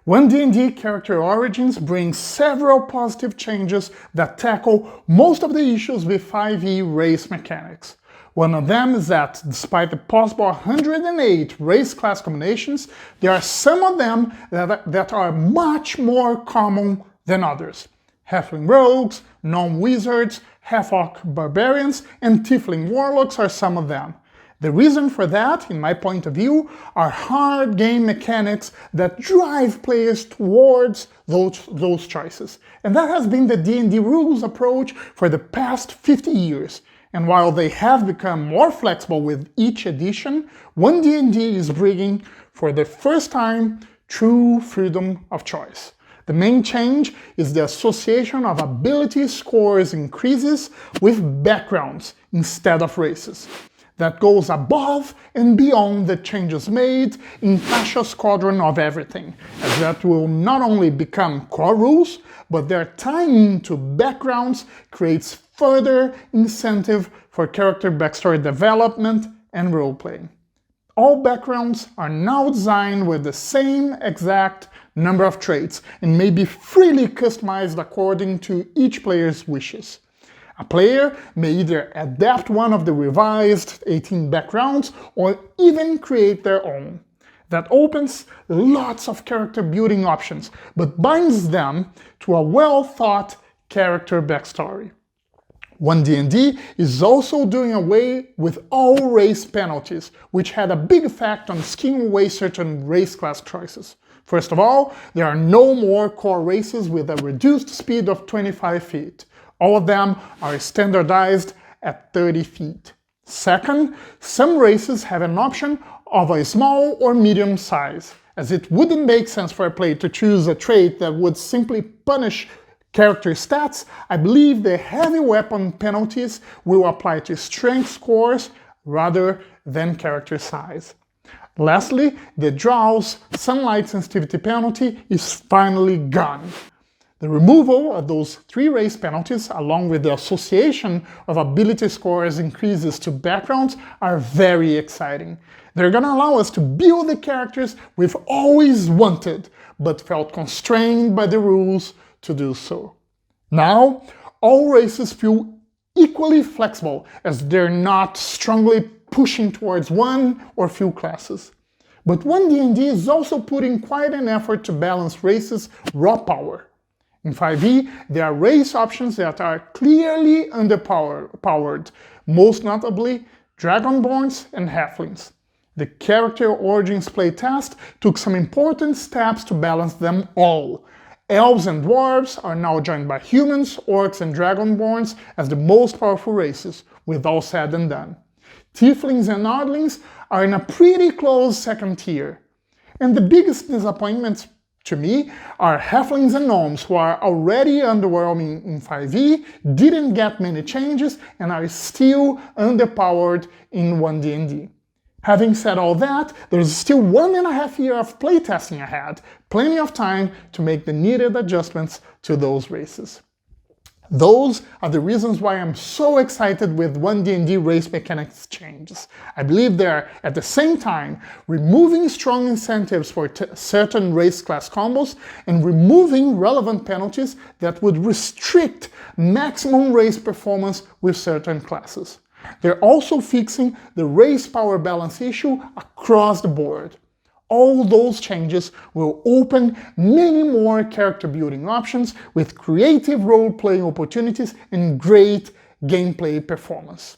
OneD&D Character Origins brings several positive changes that tackle most of the issues with 5e race mechanics. One of them is that, despite the possible 108 race class combinations, there are some of them that are much more common than others. Halfling rogues, gnome wizards, half-orc barbarians, and tiefling warlocks are some of them. The reason for that, in my point of view, are hard game mechanics that drive players towards those choices. And that has been the D&Drules approach for the past 50 years. And while they have become more flexible with each edition, OneD&D is bringing, for the first time, true freedom of choice. The main change is the association of ability scores increases with backgrounds instead of races. That goes above and beyond the changes made in Tasha's Squadron of Everything, as that will not only become core rules, but their tying into backgrounds creates further incentive for character backstory development and role-playing. All backgrounds are now designed with the same exact number of traits and may be freely customized according to each player's wishes. A player may either adapt one of the revised 18 backgrounds or even create their own. That opens lots of character building options, but binds them to a well-thought character backstory. OneD&D is also doing away with all race penalties, which had a big effect on skimming away certain race class choices. First of all, there are no more core races with a reduced speed of 25 feet. All of them are standardized at 30 feet. Second, some races have an option of a small or medium size, as it wouldn't make sense for a player to choose a trait that would simply punish character stats. I believe the heavy weapon penalties will apply to strength scores rather than character size. Lastly, the Drules sunlight sensitivity penalty is finally gone. The removal of those 3 race penalties, along with the association of ability scores increases to backgrounds, are very exciting. They're gonna allow us to build the characters we've always wanted, but felt constrained by the rules to do so. Now, all races feel equally flexible, as they're not strongly pushing towards one or few classes. But OneD&D is also putting quite an effort to balance races' raw power. In 5e, there are race options that are clearly underpowered, most notably Dragonborns and Halflings. The Character Origins playtest took some important steps to balance them all. Elves and Dwarves are now joined by humans, orcs and Dragonborns as the most powerful races, with all said and done. Tieflings and Oddlings are in a pretty close second tier. And the biggest disappointments to me are Halflings and Gnomes, who are already underwhelming in 5e, didn't get many changes, and are still underpowered in OneD&D. Having said all that, there's still 1.5 years of playtesting ahead, plenty of time to make the needed adjustments to those races. Those are the reasons why I'm so excited with OneD&D race mechanics changes. I believe they're, at the same time, removing strong incentives for certain race class combos and removing relevant penalties that would restrict maximum race performance with certain classes. They're also fixing the race power balance issue across the board. All those changes will open many more character building options with creative role-playing opportunities and great gameplay performance.